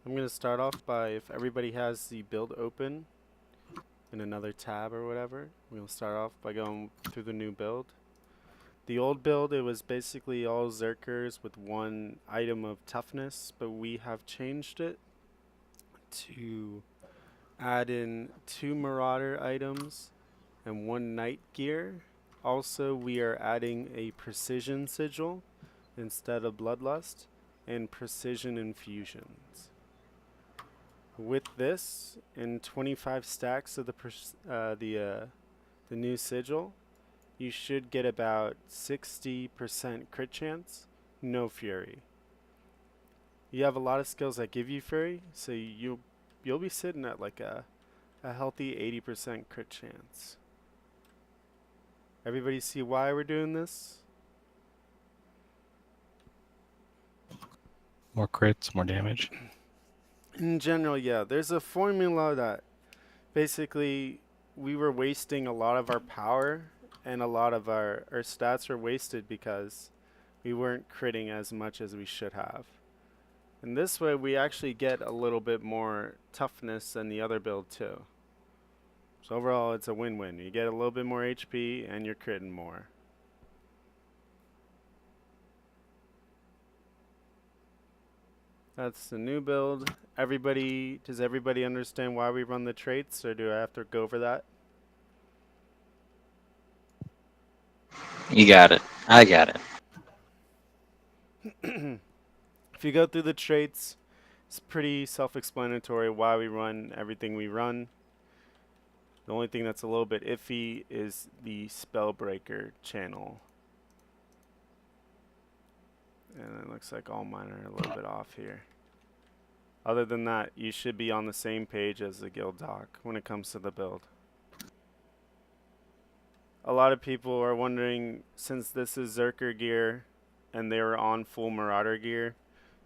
I'm going to start off by, if everybody has the build open in another tab or whatever, we'll start off by going through the new build. The old build, it was basically all Zerkers with one item of toughness, but we have changed it to add in 2 Marauder items and 1 Night Gear. Also, we are adding a Precision Sigil instead of Bloodlust and Precision Infusions. With this, in 25 stacks of the new sigil, you should get about 60% crit chance, no fury. You have a lot of skills that give you fury, so you'll be sitting at like a healthy 80% crit chance. Everybody see why we're doing this? More crits, more damage. In general, yeah. There's a formula that basically we were wasting a lot of our power and a lot of our stats were wasted because we weren't critting as much as we should have. And this way we actually get a little bit more toughness than the other build too. So overall it's a win-win. You get a little bit more HP and you're critting more. That's the new build. Does everybody understand why we run the traits, or do I have to go over that? You got it. I got it. If you go through the traits, it's pretty self-explanatory why we run everything we run. The only thing that's a little bit iffy is the Spellbreaker channel. And it looks like all mine are a little bit off here. Other than that, you should be on the same page as the guild doc when it comes to the build. A lot of people are wondering, since this is Zerker gear and they were on full Marauder gear,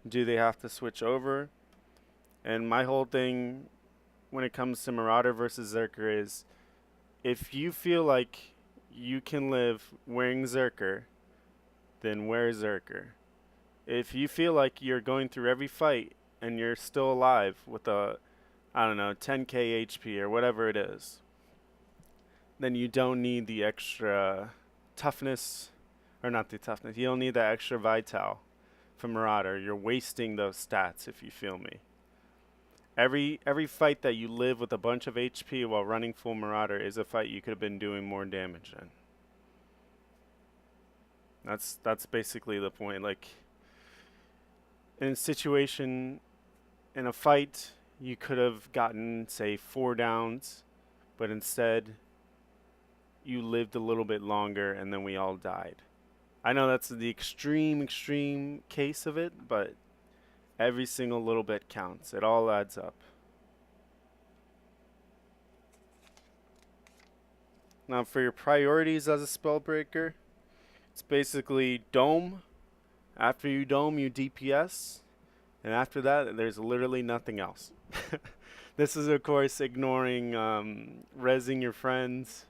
do they have to switch over? And my whole thing when it comes to Marauder versus Zerker is, if you feel like you can live wearing Zerker, then wear Zerker. If you feel like you're going through every fight and you're still alive with a, I don't know, 10k HP or whatever it is, then you don't need the extra toughness, or not the toughness, you don't need that extra vital from Marauder. You're wasting those stats, if you feel me. Every fight that you live with a bunch of HP while running full Marauder is a fight you could have been doing more damage in. That's basically the point. Like, in a situation, in a fight, you could have gotten, say, 4 downs, but instead you lived a little bit longer and then we all died. I know that's the extreme case of it, but every single little bit counts. It all adds up. Now for your priorities as a Spellbreaker, it's basically Dome. After you Dome, you DPS. And after that, there's literally nothing else. This is, of course, ignoring rezzing your friends,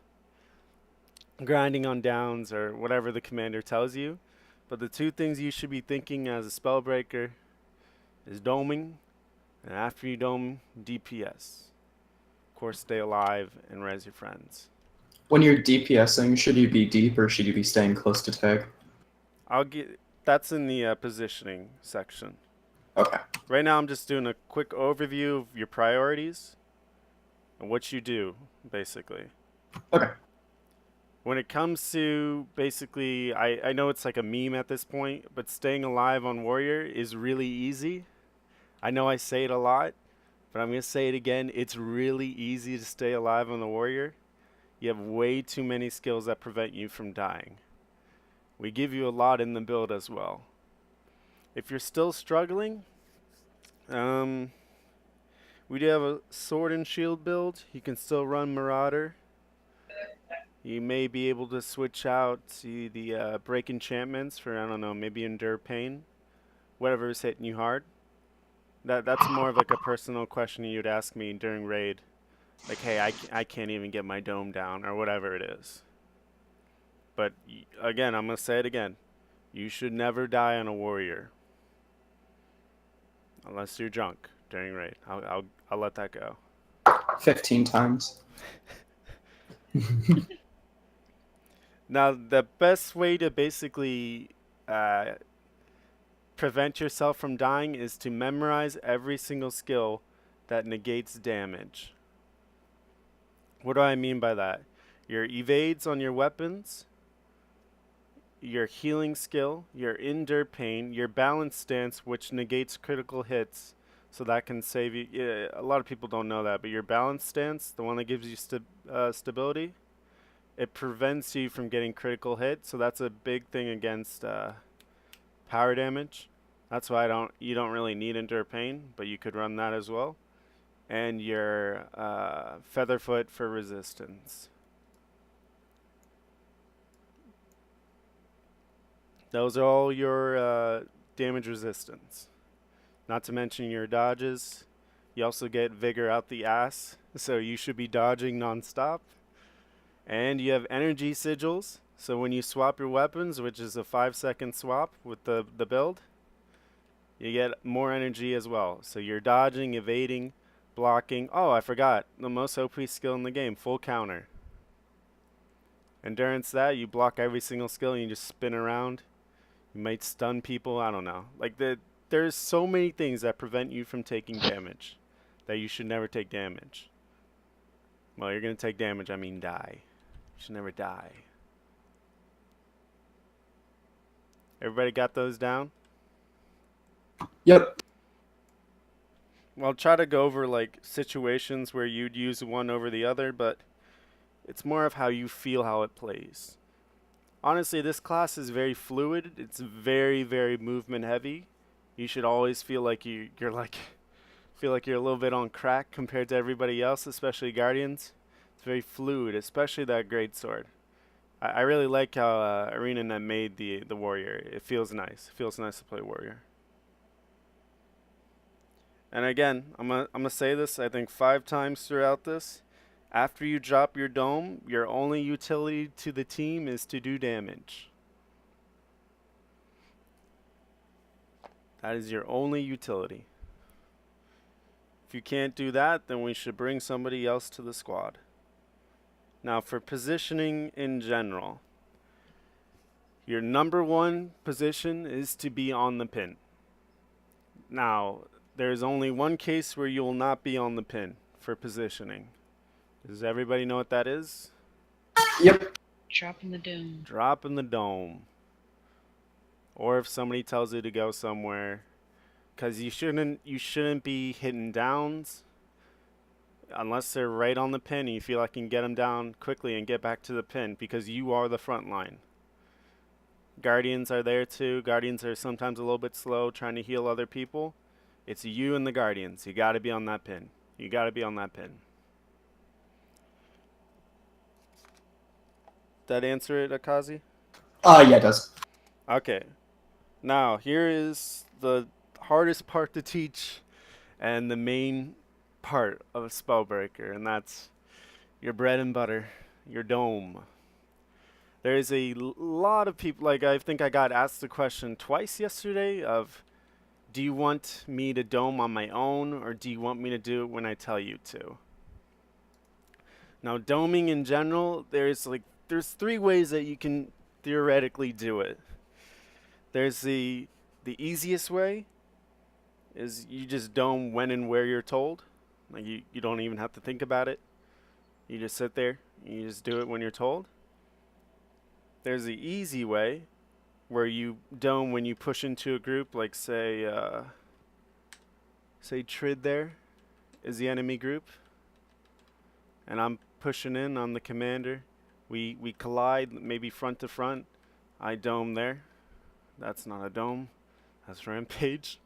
grinding on downs, or whatever the commander tells you. But the 2 things you should be thinking as a Spellbreaker is doming, and after you dome, DPS. Of course, stay alive and res your friends. When you're DPSing, should you be deep or should you be staying close to tag? That's in the positioning section. Okay. Right now I'm just doing a quick overview of your priorities and what you do, basically. Okay. When it comes to, basically, I know it's like a meme at this point, but staying alive on Warrior is really easy. I know I say it a lot, but I'm going to say it again. It's really easy to stay alive on the Warrior. You have way too many skills that prevent you from dying. We give you a lot in the build as well. If you're still struggling, we do have a sword and shield build. You can still run Marauder. You may be able to switch out to the break enchantments for, I don't know, maybe endure pain. Whatever is hitting you hard. That's more of like a personal question you'd ask me during raid. Like, hey, I can't even get my dome down, or whatever it is. But again, I'm going to say it again. You should never die on a warrior. Unless you're drunk. during raid. I'll let that go. 15 times. Now, the best way to basically uh, prevent yourself from dying is to memorize every single skill that negates damage. What do I mean by that? Your evades on your weapons, your healing skill, your endure pain, your balance stance, which negates critical hits, so that can save you. Yeah, a lot of people don't know that, but your balance stance, the one that gives you stability, it prevents you from getting critical hit. So that's a big thing against power damage. That's why you don't really need endure pain, but you could run that as well. And your featherfoot for resistance. Those are all your damage resistance. Not to mention your dodges. You also get vigor out the ass, so you should be dodging nonstop. And you have energy sigils, so when you swap your weapons, which is a 5-second swap with the build, you get more energy as well. So you're dodging, evading, blocking. Oh, I forgot. The most OP skill in the game, full counter. Endurance that, you block every single skill and you just spin around. You might stun people, I don't know. There's so many things that prevent you from taking damage that you should never take damage. Well, you're going to take damage, I mean die. You should never die. Everybody got those down? Yep. Well, try to go over like situations where you'd use one over the other, but it's more of how you feel how it plays. Honestly, this class is very fluid. It's very, very movement heavy. You should always feel like you're like feel like you're a little bit on crack compared to everybody else, especially Guardians. It's very fluid, especially that great sword. I really like how ArenaNet made the warrior. It feels nice. It feels nice to play warrior. And again, I'm gonna say this I think 5 times throughout this. After you drop your dome, your only utility to the team is to do damage. That is your only utility. If you can't do that, then we should bring somebody else to the squad. Now, for positioning in general, your number 1 position is to be on the pin. Now, there's only one case where you will not be on the pin for positioning. Does everybody know what that is? Yep. Dropping the dome. Drop in the dome. Or if somebody tells you to go somewhere, because you shouldn't be hitting downs unless they're right on the pin and you feel like you can get them down quickly and get back to the pin, because you are the front line. Guardians are there too. Guardians are sometimes a little bit slow trying to heal other people. It's you and the Guardians. You got to be on that pin. You got to be on that pin. That answer it, Akazi? Yeah, it does. Okay. Now, here is the hardest part to teach and the main part of Spellbreaker, and that's your bread and butter, your dome. There's a lot of people, like I think I got asked the question twice yesterday of, do you want me to dome on my own, or do you want me to do it when I tell you to? Now, doming in general, there's 3 ways that you can theoretically do it. There's the easiest way is you just dome when and where you're told. Like you don't even have to think about it. You just sit there, you just do it when you're told. There's the easy way where you dome when you push into a group, like say Trid there is the enemy group, and I'm pushing in on the commander. We collide, maybe front to front. I dome there. That's not a dome. That's rampage.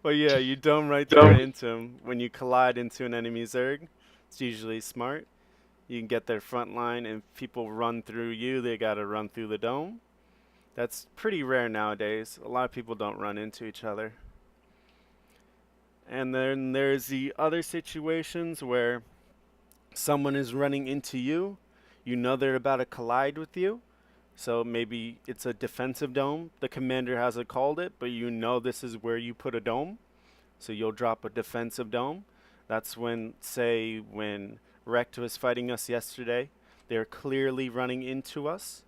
Well, yeah, you dome right there into him. When you collide into an enemy Zerg, it's usually smart. You can get their front line, and if people run through you, they gotta run through the dome. That's pretty rare nowadays. A lot of people don't run into each other. And then there's the other situations where someone is running into you. You know they're about to collide with you. So maybe it's a defensive dome. The commander hasn't called it, but you know this is where you put a dome. So you'll drop a defensive dome. That's when, say, when Rect was fighting us yesterday, they're clearly running into us.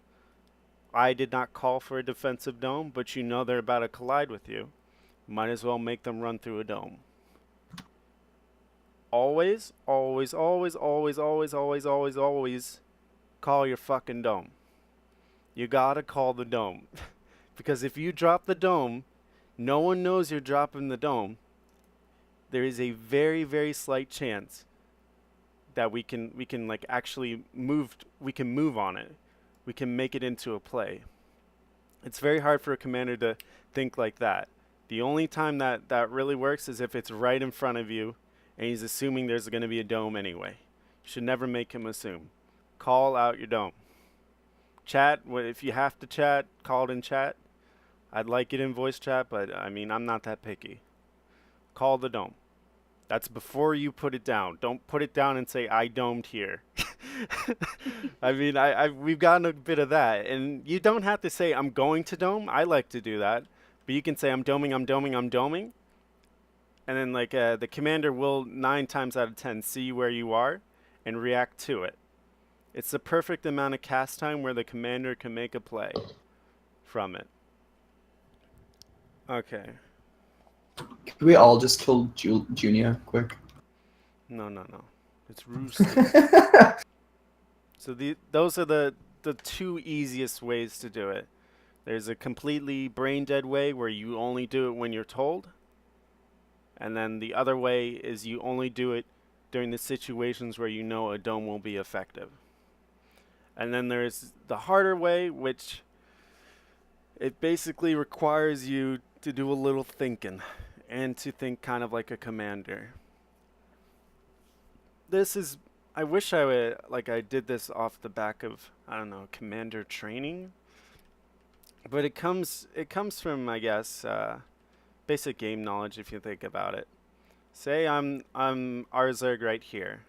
I did not call for a defensive dome, but you know they're about to collide with you. Might as well make them run through a dome. Always, always, always, always, always, always, always, always call your fucking dome. You gotta call the dome. Because if you drop the dome, no one knows you're dropping the dome. There is a very, very slight chance that we can like actually move on it. We can make it into a play. It's very hard for a commander to think like that. The only time that really works is if it's right in front of you and he's assuming there's going to be a dome anyway. You should never make him assume. Call out your dome. Chat, if you have to chat, call it in chat. I'd like it in voice chat, but I mean, I'm not that picky. Call the dome. That's before you put it down. Don't put it down and say, I domed here. I mean, we've gotten a bit of that. And you don't have to say, I'm going to dome. I like to do that. But you can say, I'm doming, I'm doming, I'm doming. And then, like, the commander will 9 times out of 10 see where you are and react to it. It's the perfect amount of cast time where the commander can make a play from it. Okay. Could we all just kill Junia quick? No. It's roosted. So those are the 2 easiest ways to do it. There's a completely brain dead way where you only do it when you're told. And then the other way is you only do it during the situations where you know a dome will be effective. And then there's the harder way, which it basically requires you to do a little thinking and to think kind of like a commander. This is, I wish I did this off the back of, I don't know, commander training. But it comes from, I guess, basic game knowledge if you think about it. Say I'm our Zerg right here,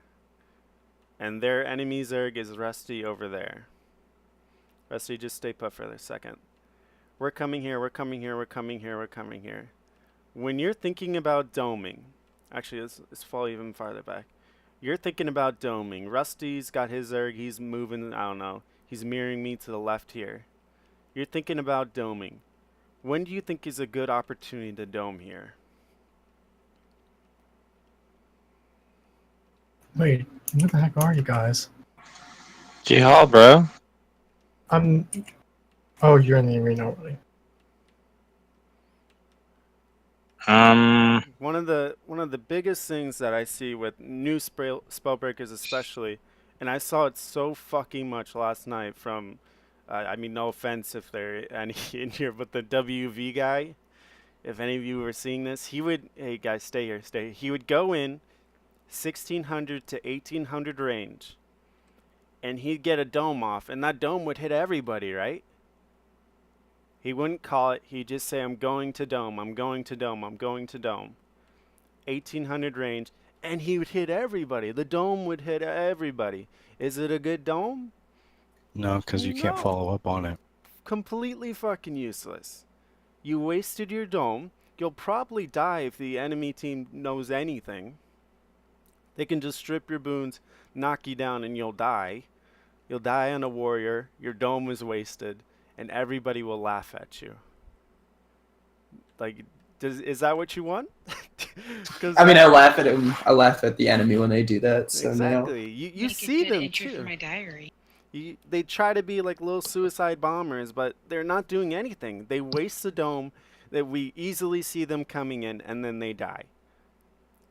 and their enemy Zerg is Rusty over there. Rusty, just stay put for a second. We're coming here, we're coming here, we're coming here, we're coming here. When you're thinking about doming, actually let's fall even farther back. You're thinking about doming. Rusty's got his Zerg, he's moving, I don't know, he's mirroring me to the left here. You're thinking about doming. When do you think is a good opportunity to dome here? Wait, where the heck are you guys? G-Hall, bro. Oh, you're in the arena already. One of the biggest things that I see with new spellbreakers especially, and I saw it so fucking much last night from, I mean, no offense if there are any in here, but the WV guy, if any of you were seeing this, he would, hey guys, stay here, stay. He would go in 1600 to 1800 range, and he'd get a dome off, and that dome would hit everybody, right? He wouldn't call it. He'd just say, I'm going to dome, I'm going to dome, I'm going to dome. 1800 range, and he would hit everybody. The dome would hit everybody. Is it a good dome? No, because you can't No. follow up on it. Completely fucking useless. You wasted your dome. You'll probably die if the enemy team knows anything. They can just strip your boons, knock you down, and you'll die. You'll die on a warrior. Your dome is wasted. And everybody will laugh at you. Like, is that what you want? I mean, I laugh at him. I laugh at the enemy when they do that. So exactly. You see them entry too. for my diary. They try to be like little suicide bombers, but they're not doing anything. They waste the dome that we easily see them coming in, and then they die.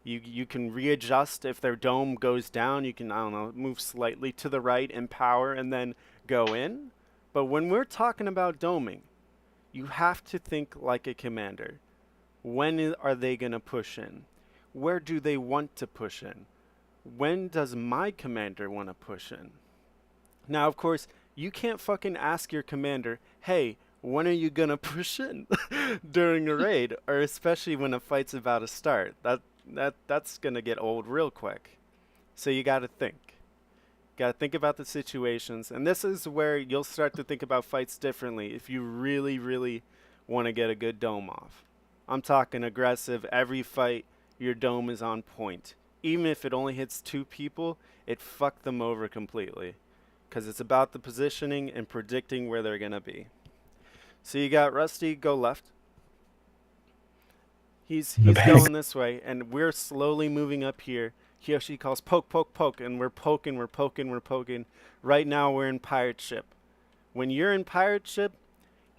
You can readjust if their dome goes down. You can, I don't know, move slightly to the right in power and then go in. But when we're talking about doming, you have to think like a commander. When are they going to push in? Where do they want to push in? When does my commander want to push in? Now, of course, you can't fucking ask your commander, hey, when are you going to push in during a raid? Or especially when a fight's about to start. That's going to get old real quick. So you got to think. Got to think about the situations. And this is where you'll start to think about fights differently if you really, really want to get a good dome off. I'm talking aggressive. Every fight, your dome is on point. Even if it only hits 2 people, it fucked them over completely. Because it's about the positioning and predicting where they're going to be. So you got Rusty, go left. He's going this way, and we're slowly moving up here. Kiyoshi calls poke, poke, poke, and we're poking, we're poking, we're poking. Right now we're in pirate ship. When you're in pirate ship,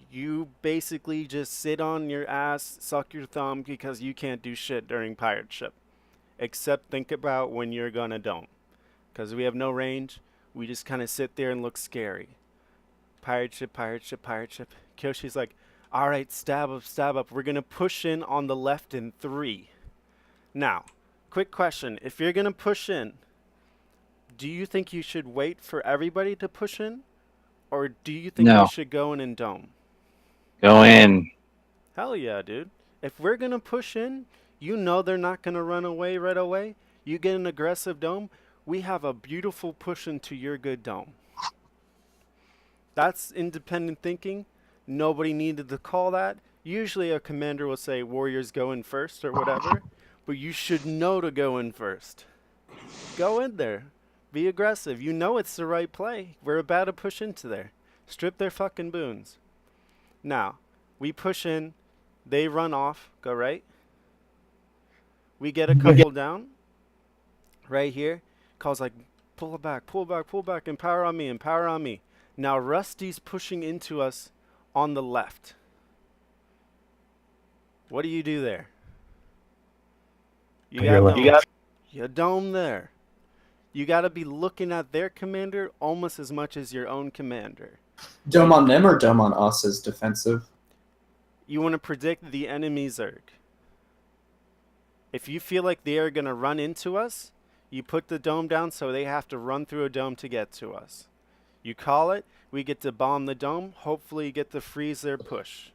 you basically just sit on your ass, suck your thumb, because you can't do shit during pirate ship. Except think about when you're gonna dome. Because we have no range, we just kind of sit there and look scary. Pirate ship, pirate ship, pirate ship. Kyoshi's like, alright, stab up, stab up. We're gonna push in on the left in 3. Now, quick question. If you're gonna push in, do you think you should wait for everybody to push in? Or do you think No. we should go in and dome? Go in. Hell yeah, dude. If we're going to push in, you know they're not going to run away right away. You get an aggressive dome, we have a beautiful push into your good dome. That's independent thinking. Nobody needed to call that. Usually a commander will say warriors go in first or whatever, but you should know to go in first. Go in there. Be aggressive. You know it's the right play. We're about to push into there. Strip their fucking boons. Now, we push in. They run off. Go right. We get a couple down. Right here. Calls like, pull back, pull back, pull back. Empower on me, empower on me. Now, Rusty's pushing into us on the left. What do you do there? You dome there. You got to be looking at their commander almost as much as your own commander. Dome on them or dome on us as defensive? You want to predict the enemy Zerg. If you feel like they are going to run into us, you put the dome down so they have to run through a dome to get to us. You call it, we get to bomb the dome, hopefully get to freeze their push.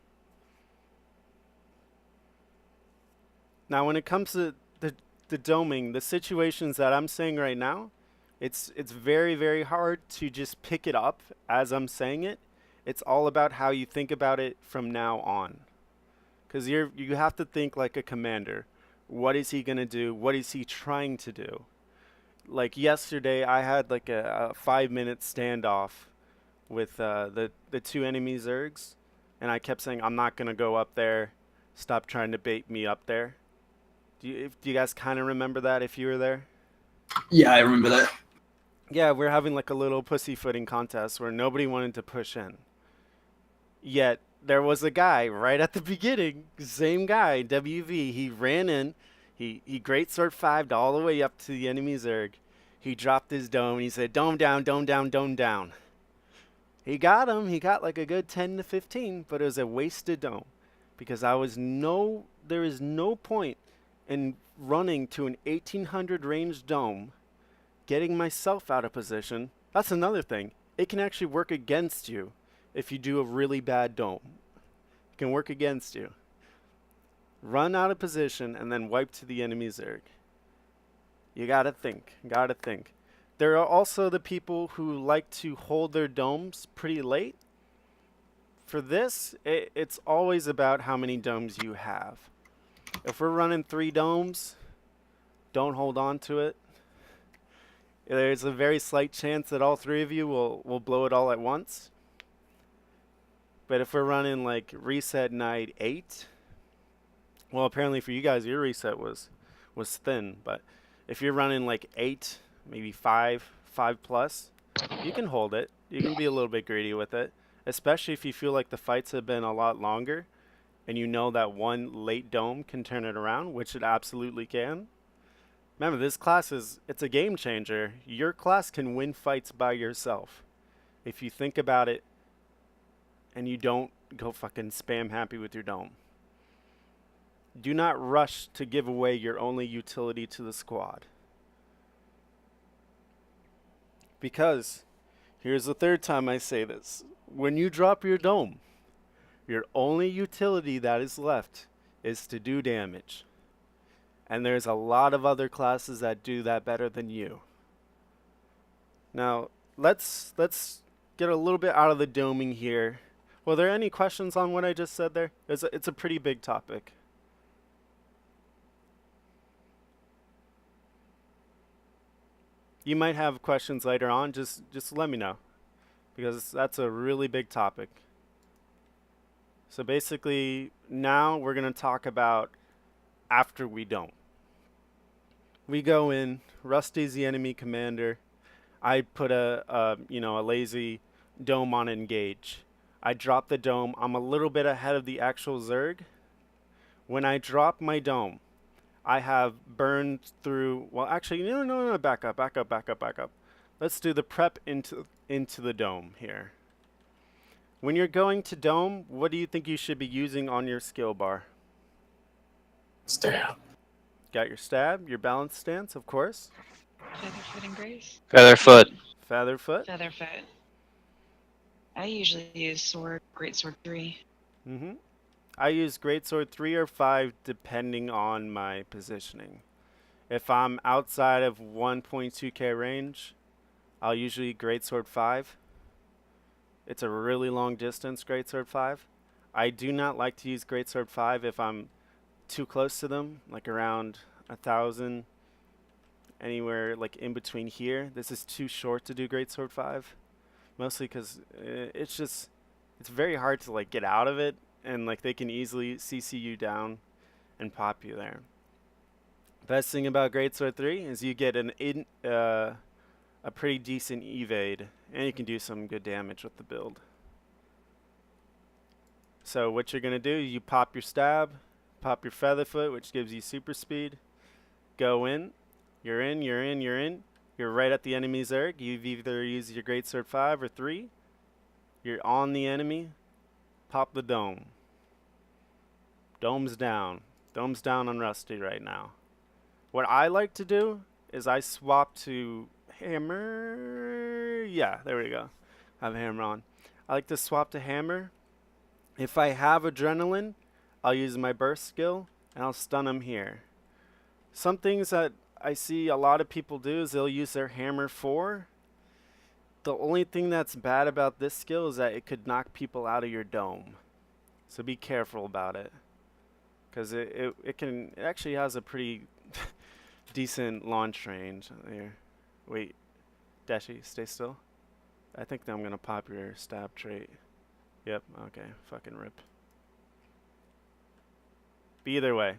Now when it comes to the doming, the situations that I'm saying right now, it's very, very hard to just pick it up as I'm saying it. It's all about how you think about it from now on. Because you have to think like a commander. What is he going to do? What is he trying to do? Like yesterday, I had like a 5-minute standoff with the 2 enemy Zergs. And I kept saying, I'm not going to go up there. Stop trying to bait me up there. Do you guys kind of remember that if you were there? Yeah, I remember that. Yeah, we're having like a little pussyfooting contest where nobody wanted to push in. Yet, there was a guy right at the beginning, same guy, WV. He ran in, he greatsword 5'd all the way up to the enemy Zerg. He dropped his dome and he said, dome down, dome down, dome down. He got him. He got like a good 10 to 15, but it was a wasted dome. Because there is no point in running to an 1800 range dome, getting myself out of position. That's another thing. It can actually work against you if you do a really bad dome. It can work against you. Run out of position and then wipe to the enemy Zerg. You gotta think. Gotta think. There are also the people who like to hold their domes pretty late. For this, it's always about how many domes you have. If we're running 3 domes, don't hold on to it. There's a very slight chance that all 3 of you will blow it all at once. But if we're running like reset night 8, well, apparently for you guys, your reset was thin. But if you're running like 8, maybe 5 plus, you can hold it. You can be a little bit greedy with it, especially if you feel like the fights have been a lot longer and you know that one late dome can turn it around, which it absolutely can. Remember, this class it's a game changer. Your class can win fights by yourself. If you think about it and you don't go fucking spam happy with your dome. Do not rush to give away your only utility to the squad. Because, here's the 3rd time I say this. When you drop your dome, your only utility that is left is to do damage. And there's a lot of other classes that do that better than you. Now, let's get a little bit out of the doming here. Were there any questions on what I just said there? It's a pretty big topic. You might have questions later on. Just let me know, because that's a really big topic. So basically, now we're gonna talk about after we don't. We go in. Rusty's the enemy commander. I put a lazy dome on engage. I drop the dome. I'm a little bit ahead of the actual Zerg. When I drop my dome, I have burned through. Well, actually, no. Back up. Let's do the prep into the dome here. When you're going to dome, what do you think you should be using on your skill bar? Stab. Got your stab, your balance stance, of course. Featherfoot and Grace. Featherfoot. Featherfoot. Featherfoot. I usually use sword, great sword 3. Mm-hmm. I use greatsword 3 or 5 depending on my positioning. If I'm outside of 1.2k range, I'll usually greatsword 5. It's a really long distance greatsword 5. I do not like to use greatsword 5 if I'm too close to them, like around 1,000, anywhere like in between here. This is too short to do greatsword 5, mostly because it's very hard to like get out of it, and like they can easily CC you down and pop you there. Best thing about greatsword 3 is you get a pretty decent evade, and you can do some good damage with the build. So what you're gonna do, you pop your stab, pop your featherfoot, which gives you super speed. Go in. You're in. You're right at the enemy Zerg. You've either used your greatsword 5 or 3. You're on the enemy. Pop the dome. Dome's down. Dome's down on Rusty right now. What I like to do is I swap to hammer. Yeah, there we go. I have hammer on. I like to swap to hammer. If I have adrenaline, I'll use my burst skill and I'll stun them here. Some things that I see a lot of people do is they'll use their hammer 4. The only thing that's bad about this skill is that it could knock people out of your dome. So be careful about it. Because it actually has a pretty decent launch range there. Wait, Dashi, stay still. I think I'm gonna pop your stab trait. Yep, okay, fucking rip. But either way,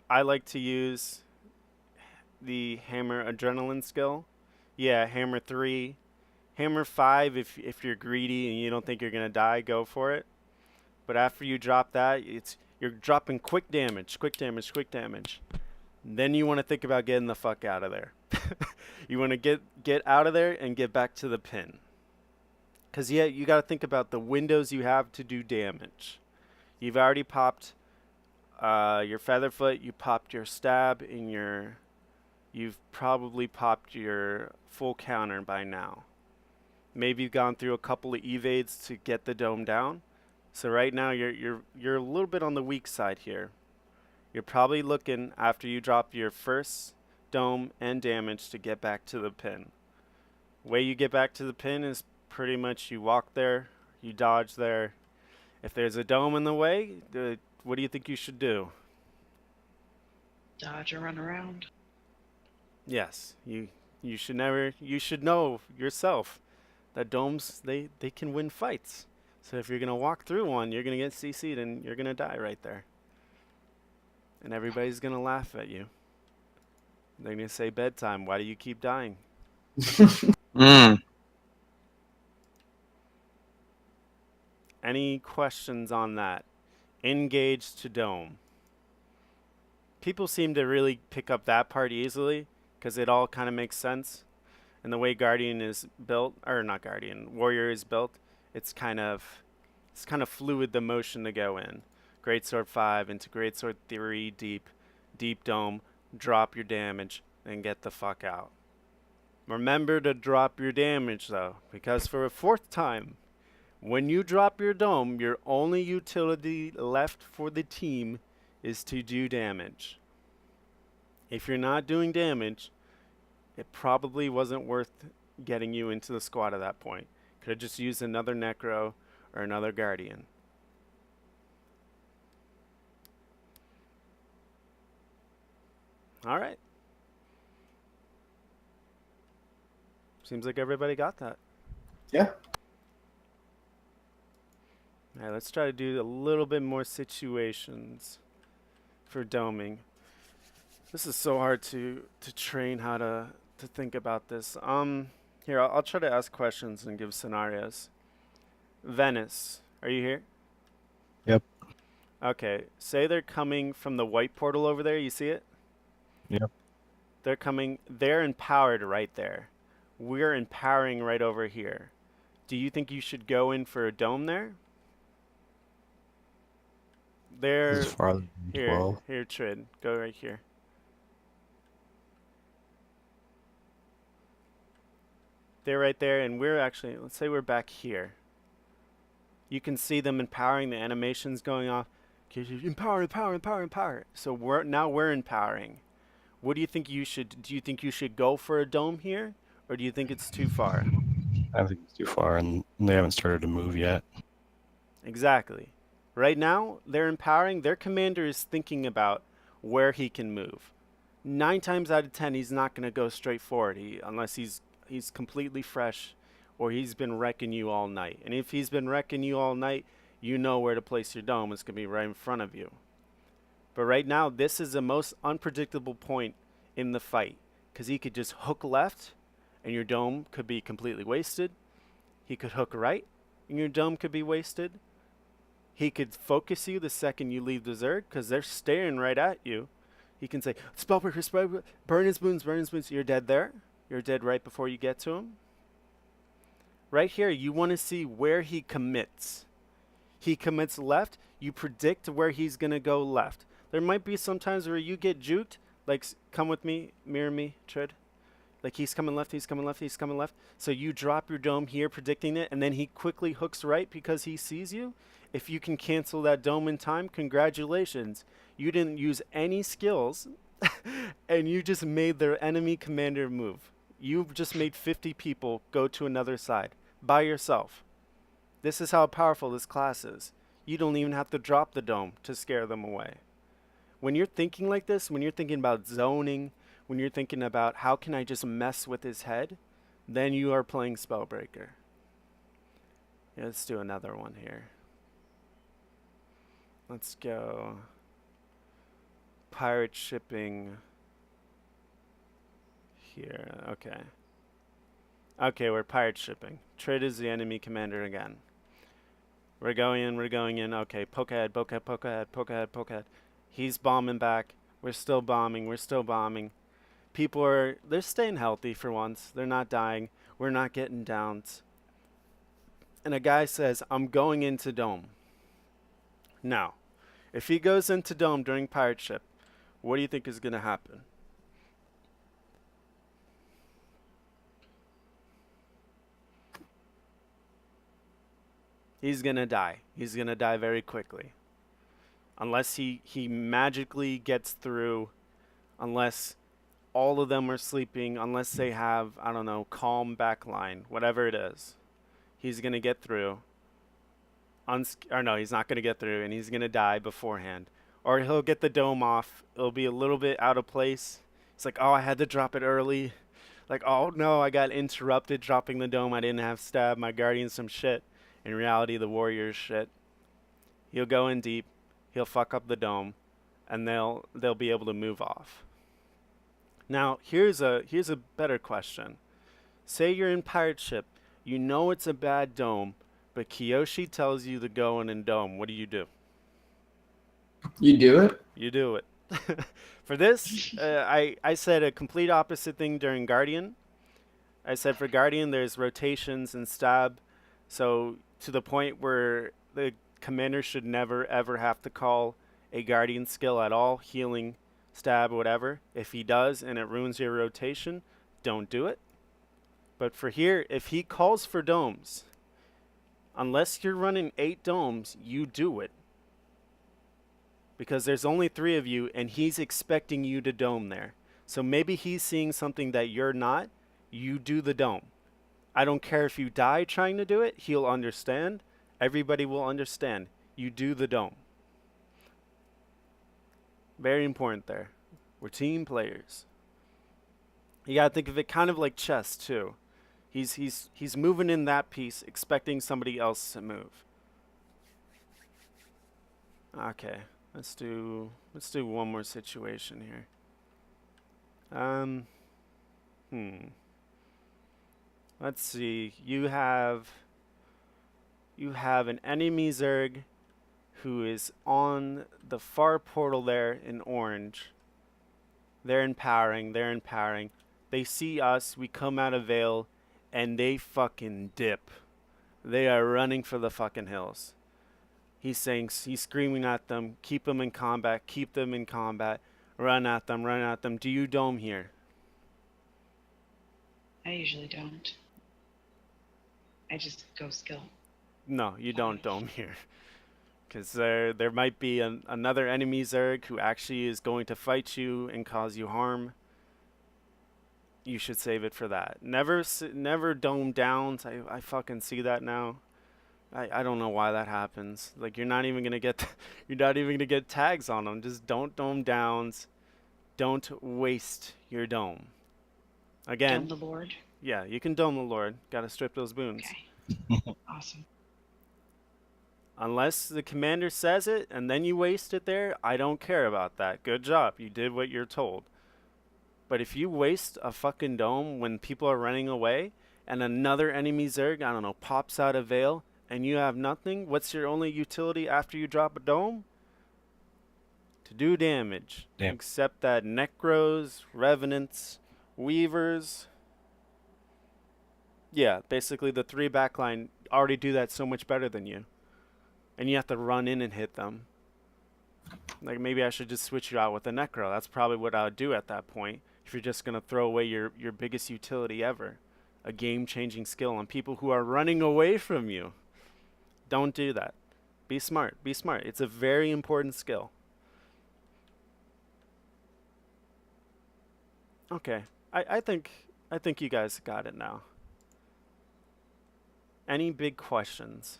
I like to use the hammer adrenaline skill. Yeah, hammer 3. Hammer 5, if you're greedy and you don't think you're gonna die, go for it. But after you drop that, you're dropping quick damage. Then you want to think about getting the fuck out of there. You want to get out of there and get back to the pin. Because yeah, you got to think about the windows you have to do damage. You've already popped your featherfoot, you popped your stab, and you've probably popped your full counter by now. Maybe you've gone through a couple of evades to get the dome down. So right now you're a little bit on the weak side here. You're probably looking after you drop your first dome and damage to get back to the pin. Way you get back to the pin is pretty much you walk there, you dodge there. If there's a dome in the way, what do you think you should do? Dodge or run around. Yes, you should know yourself that domes they can win fights. So if you're gonna walk through one, you're gonna get CC'd and you're gonna die right there. And everybody's gonna laugh at you. They're gonna say bedtime. Why do you keep dying? Any questions on that? Engage to dome. People seem to really pick up that part easily because it all kind of makes sense. And the way Guardian is built, or not Guardian, Warrior is built, it's kind of fluid, the motion to go in. Greatsword 5 into Greatsword 3 deep dome, drop your damage, and get the fuck out. Remember to drop your damage though, because for a 4th time, when you drop your dome, your only utility left for the team is to do damage. If you're not doing damage, it probably wasn't worth getting you into the squad at that point. Could have just used another Necro or another Guardian. Alright. Seems like everybody got that. Yeah. Alright, let's try to do a little bit more situations for doming. This is so hard to train how to think about this. Here, I'll try to ask questions and give scenarios. Venice, are you here? Yep. Okay, say they're coming from the white portal over there, you see it? Yep. They're empowered right there. We're empowering right over here. Do you think you should go in for a dome there? They're This is farther than 12. here, Trid. Go right here. They're right there, and we're actually, let's say we're back here. You can see them empowering, the animations going off. Empower, empower, empower, empower. So we're empowering. What do you think do you think you should go for a dome here? Or do you think it's too far? I think it's too far, and they haven't started to move yet. Exactly. Right now, they're empowering. Their commander is thinking about where he can move. 9 times out of 10, he's not going to go straight forward unless he's completely fresh or he's been wrecking you all night. And if he's been wrecking you all night, you know where to place your dome. It's going to be right in front of you. But right now, this is the most unpredictable point in the fight because he could just hook left and your dome could be completely wasted. He could hook right and your dome could be wasted. He could focus you the second you leave the Zerg because they're staring right at you. He can say, Spellbreaker, Spellbreaker, burn his boons, burn his boons. You're dead there. You're dead right before you get to him. Right here, you want to see where he commits. He commits left. You predict where he's going to go left. There might be some times where you get juked. Like, come with me, mirror me, Trid. Like, he's coming left, he's coming left, he's coming left. So you drop your dome here, predicting it, and then he quickly hooks right because he sees you. If you can cancel that dome in time, congratulations. You didn't use any skills, and you just made their enemy commander move. You've just made 50 people go to another side by yourself. This is how powerful this class is. You don't even have to drop the dome to scare them away. When you're thinking like this, when you're thinking about zoning, when you're thinking about how can I just mess with his head, then you are playing Spellbreaker. Yeah, let's do another one here. Let's go pirate shipping here. Okay. Okay, we're pirate shipping. Trid is the enemy commander again. We're going in. Okay, poke ahead, poke ahead, poke ahead, poke ahead, poke ahead. He's bombing back. We're still bombing. They're staying healthy for once. They're not dying. We're not getting downs. And a guy says, I'm going into dome. Now, if he goes into dome during pirate ship, what do you think is going to happen? He's going to die. He's going to die very quickly. Unless he magically gets through, unless all of them are sleeping, unless they have, I don't know, calm backline, whatever it is. He's going to get through. Or no, he's not going to get through, and he's going to die beforehand. Or he'll get the dome off. It'll be a little bit out of place. It's like, oh, I had to drop it early. Like, oh, no, I got interrupted dropping the dome. I didn't have stab. My guardian's some shit. In reality, the warrior's shit. He'll go in deep. He'll fuck up the dome. And they'll be able to move off. Now, here's a better question. Say you're in pirate ship. You know it's a bad dome, but Kiyoshi tells you to go in and dome. What do? You do it? You do it. For this, I said a complete opposite thing during Guardian. I said for Guardian, there's rotations and stab. So to the point where the commander should never, ever have to call a Guardian skill at all, healing, stab, whatever. If he does and it ruins your rotation, don't do it. But for here, if he calls for domes, unless you're running 8 domes, you do it. Because there's only 3 of you, and he's expecting you to dome there. So maybe he's seeing something that you're not. You do the dome. I don't care if you die trying to do it. He'll understand. Everybody will understand. You do the dome. Very important there. We're team players. You gotta think of it kind of like chess, too. He's moving in that piece, expecting somebody else to move. Okay, let's do one more situation here. Let's see. You have an enemy Zerg who is on the far portal there in orange. They're empowering. They see us. We come out of Vale, and they fucking dip. They are running for the fucking hills. He's screaming at them, keep them in combat, run at them. Do you dome here? I usually don't. I just go skill. No, you don't dome here. Because there might be another enemy Zerg who actually is going to fight you and cause you harm. You should save it for that. Never dome downs. I fucking see that now. I don't know why that happens. Like, you're not even gonna get tags on them. Just don't dome downs. Don't waste your dome. Again. Dome the Lord. Yeah, you can dome the Lord. Gotta strip those boons. Okay. Awesome. Unless the commander says it and then you waste it there, I don't care about that. Good job. You did what you're told. But if you waste a fucking dome when people are running away and another enemy Zerg, I don't know, pops out of Vale and you have nothing, what's your only utility after you drop a dome? To do damage. Damn. Except that Necros, Revenants, Weavers. Yeah, basically the 3 backline already do that so much better than you. And you have to run in and hit them. Like, maybe I should just switch you out with a Necro. That's probably what I would do at that point. If you're just going to throw away your biggest utility ever. A game-changing skill on people who are running away from you. Don't do that. Be smart. Be smart. It's a very important skill. Okay. I think you guys got it now. Any big questions?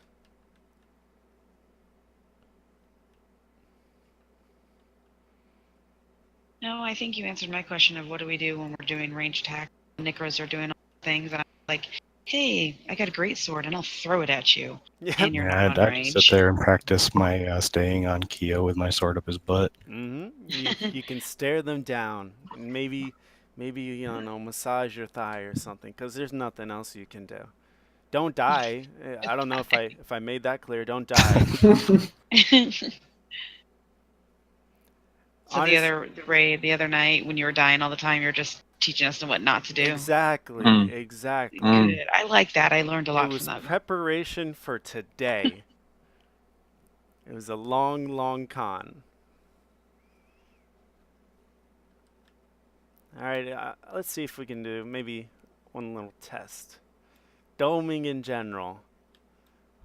No, I think you answered my question of what do we do when we're doing range attack. Necros are doing all the things, and I'm like, hey, I got a great sword, and I'll throw it at you. Yeah. And you're not on I range. just sit there and practice my staying on Keo with my sword up his butt. You can stare them down. And maybe you don't know, massage your thigh or something, because there's nothing else you can do. Don't die. I don't know if I made that clear. Don't die. So the other night when you were dying all the time, you're just teaching us what not to do. Exactly. Mm. Exactly. Good. I like that. I learned a lot It was from that. preparation for today. It was a long, long con. All right, let's see if we can do maybe one little test. Doming in general.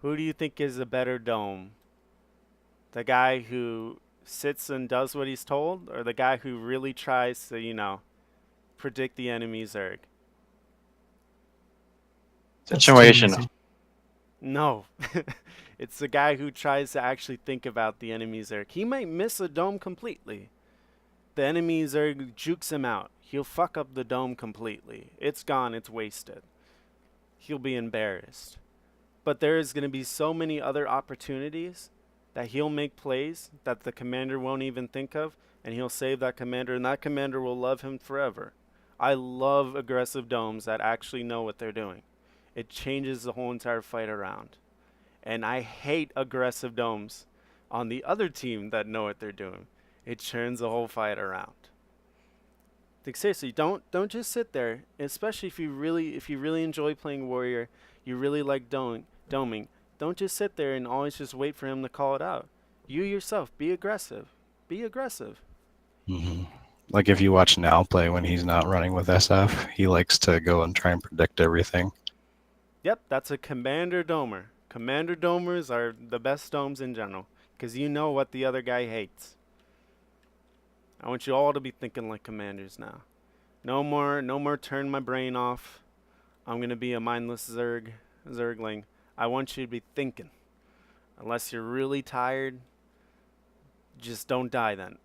Who do you think is a better dome? The guy who sits and does what he's told, or the guy who really tries to, predict the enemy Zerg? That's too Situational. easy. No. It's the guy who tries to actually think about the enemy Zerg. He might miss a dome completely. The enemy Zerg jukes him out. He'll fuck up the dome completely. It's gone. It's wasted. He'll be embarrassed. But there is going to be so many other opportunities that he'll make plays that the commander won't even think of, and he'll save that commander, and that commander will love him forever. I love aggressive domes that actually know what they're doing. It changes the whole entire fight around. And I hate aggressive domes on the other team that know what they're doing. It turns the whole fight around. Like, seriously, don't just sit there, especially if you really enjoy playing warrior, you really like doming. Don't just sit there and always just wait for him to call it out. You yourself, be aggressive. Be aggressive. Hmm. Like if you watch Now play when he's not running with SF, he likes to go and try and predict everything. Yep, that's a commander domer. Commander domers are the best domes in general, because you know what the other guy hates. I want you all to be thinking like commanders now. No more turn my brain off. I'm going to be a mindless Zergling. I want you to be thinking. Unless you're really tired, just don't die then.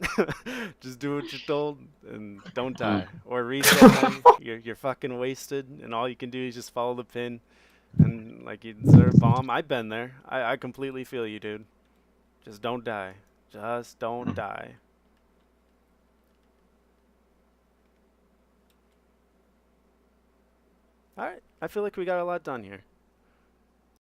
Just do what you're told and don't die. Or reset then. You're fucking wasted and all you can do is just follow the pin and like you insert a bomb. I've been there. I completely feel you, dude. Just don't die. Just don't die. Alright, I feel like we got a lot done here.